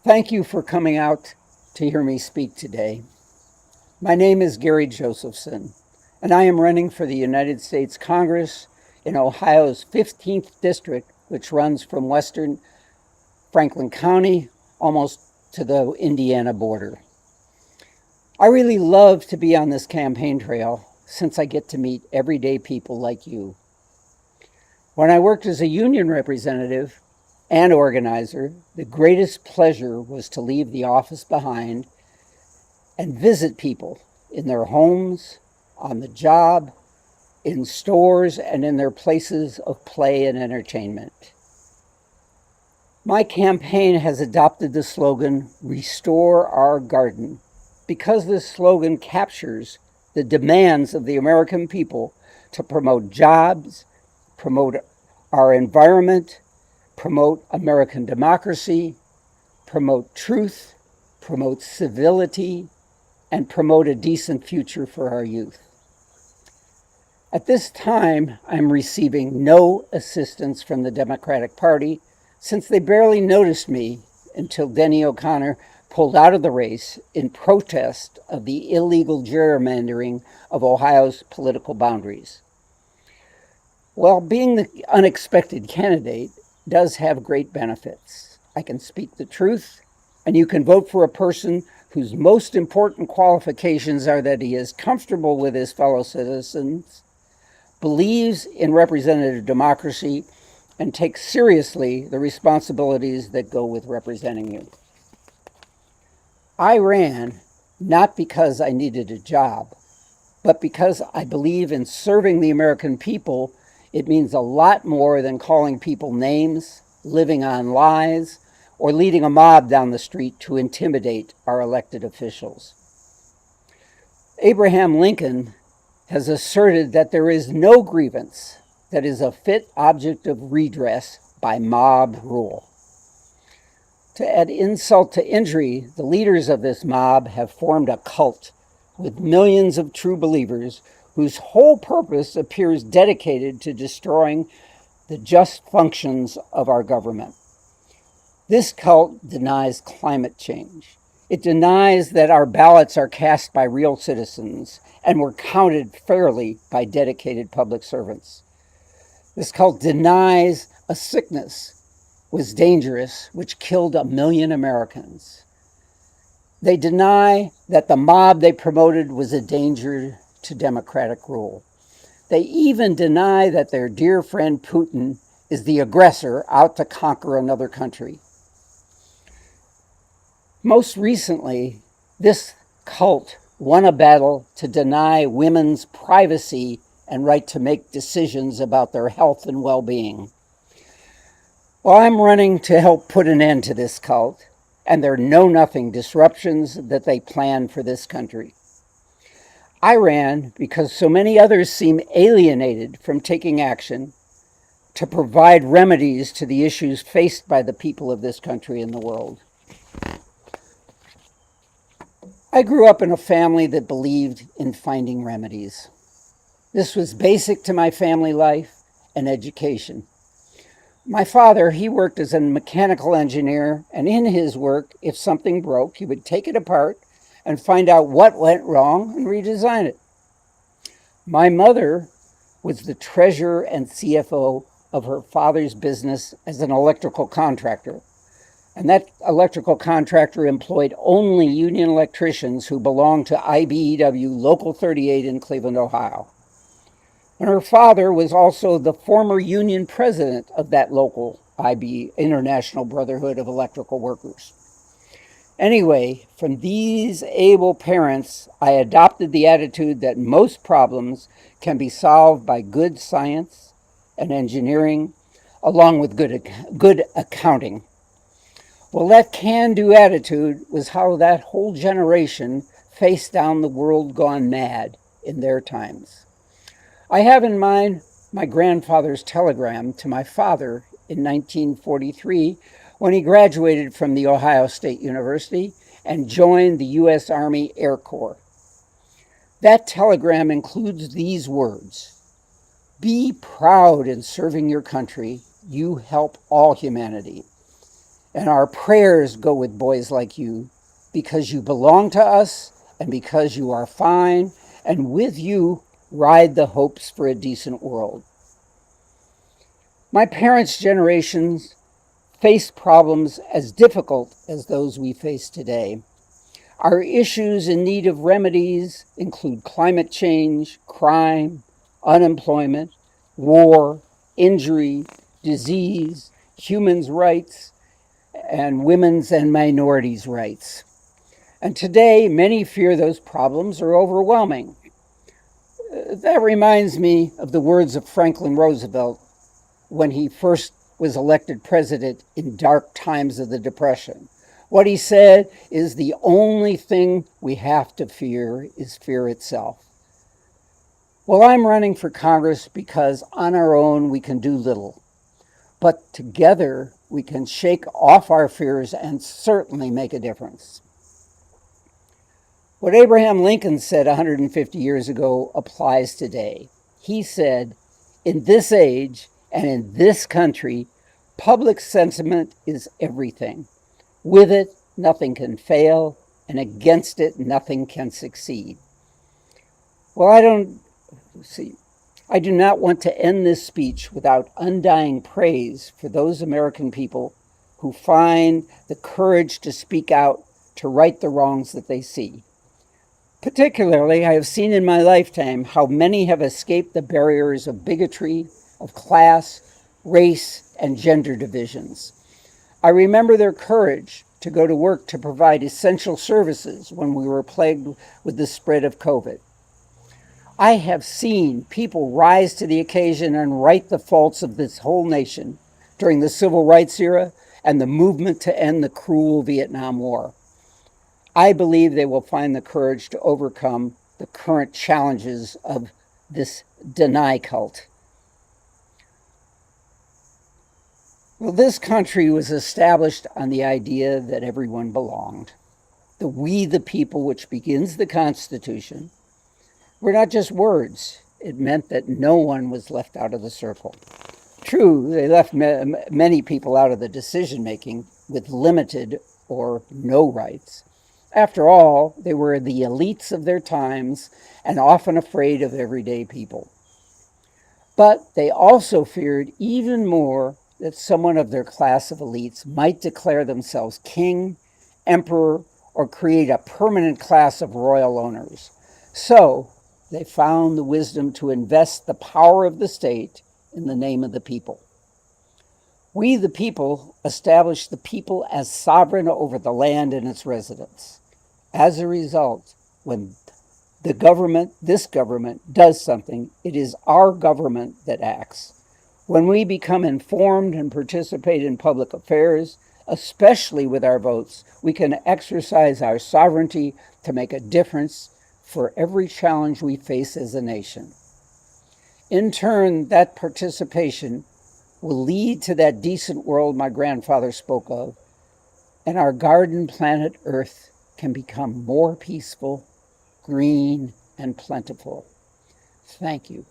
Thank you for coming out to hear me speak today. My name is Gary Josephson, and I am running for the United States Congress in Ohio's 15th District, which runs from western Franklin County almost to the Indiana border. I really love to be on this campaign trail since I get to meet everyday people like you. When I worked as a union representative and organizer, the greatest pleasure was to leave the office behind and visit people in their homes, on the job, in stores, and in their places of play and entertainment. My campaign has adopted the slogan, "Restore Our Garden," because this slogan captures the demands of the American people to promote jobs, promote our environment, promote American democracy, promote truth, promote civility, and promote a decent future for our youth. At this time, I'm receiving no assistance from the Democratic Party since they barely noticed me until Denny O'Connor pulled out of the race in protest of the illegal gerrymandering of Ohio's political boundaries. Well, being the unexpected candidate does have great benefits. I can speak the truth, and you can vote for a person whose most important qualifications are that he is comfortable with his fellow citizens, believes in representative democracy, and takes seriously the responsibilities that go with representing you. I ran not because I needed a job, but because I believe in serving the American people. It means a lot more than calling people names, living on lies, or leading a mob down the street to intimidate our elected officials. Abraham Lincoln has asserted that there is no grievance that is a fit object of redress by mob rule. To add insult to injury, the leaders of this mob have formed a cult with millions of true believers whose whole purpose appears dedicated to destroying the just functions of our government. This cult denies climate change. It denies that our ballots are cast by real citizens and were counted fairly by dedicated public servants. This cult denies a sickness was dangerous, which killed 1 million Americans. They deny that the mob they promoted was a danger to democratic rule. They even deny that their dear friend Putin is the aggressor out to conquer another country. Most recently, this cult won a battle to deny women's privacy and right to make decisions about their health and well-being. Well, I'm running to help put an end to this cult and their know-nothing disruptions that they plan for this country. I ran because so many others seem alienated from taking action to provide remedies to the issues faced by the people of this country and the world. I grew up in a family that believed in finding remedies. This was basic to my family life and education. My father, he worked as a mechanical engineer, and in his work, if something broke, he would take it apart and find out what went wrong and redesign it. My mother was the treasurer and CFO of her father's business as an electrical contractor. And that electrical contractor employed only union electricians who belonged to IBEW Local 38 in Cleveland, Ohio. And her father was also the former union president of that local IB, International Brotherhood of Electrical Workers. Anyway, from these able parents, I adopted the attitude that most problems can be solved by good science and engineering, along with good accounting. Well, that can-do attitude was how that whole generation faced down the world gone mad in their times. I have in mind my grandfather's telegram to my father in 1943 when he graduated from the Ohio State University and joined the U.S. Army Air Corps. That telegram includes these words: "Be proud in serving your country. You help all humanity." And our prayers go with boys like you, because you belong to us and because you are fine, and with you ride the hopes for a decent world. My parents' generations faced problems as difficult as those we face today. Our issues in need of remedies include climate change, crime, unemployment, war, injury, disease, human rights, and women's and minorities' rights. And today, many fear those problems are overwhelming. That reminds me of the words of Franklin Roosevelt when he first was elected president in dark times of the Depression. What he said is the only thing we have to fear is fear itself. Well, I'm running for Congress because on our own we can do little, but together we can shake off our fears and certainly make a difference. What Abraham Lincoln said 150 years ago applies today. He said, in this age and in this country, public sentiment is everything. With it, nothing can fail, and against it, nothing can succeed. Well, I do not want to end this speech without undying praise for those American people who find the courage to speak out to right the wrongs that they see. Particularly, I have seen in my lifetime how many have escaped the barriers of bigotry, of class, race, and gender divisions. I remember their courage to go to work to provide essential services when we were plagued with the spread of COVID. I have seen people rise to the occasion and right the faults of this whole nation during the civil rights era and the movement to end the cruel Vietnam War. I believe they will find the courage to overcome the current challenges of this deny cult. Well, this country was established on the idea that everyone belonged. The we the people, which begins the Constitution, were not just words. It meant that no one was left out of the circle. True, they left many people out of the decision-making with limited or no rights. After all, they were the elites of their times and often afraid of everyday people. But they also feared even more that someone of their class of elites might declare themselves king, emperor, or create a permanent class of royal owners. So they found the wisdom to invest the power of the state in the name of the people. We, the people, established the people as sovereign over the land and its residents. As a result, when this government does something, it is our government that acts. When we become informed and participate in public affairs, especially with our votes, we can exercise our sovereignty to make a difference for every challenge we face as a nation. In turn, that participation will lead to that decent world my grandfather spoke of, and our garden planet Earth can become more peaceful, green, and plentiful. Thank you.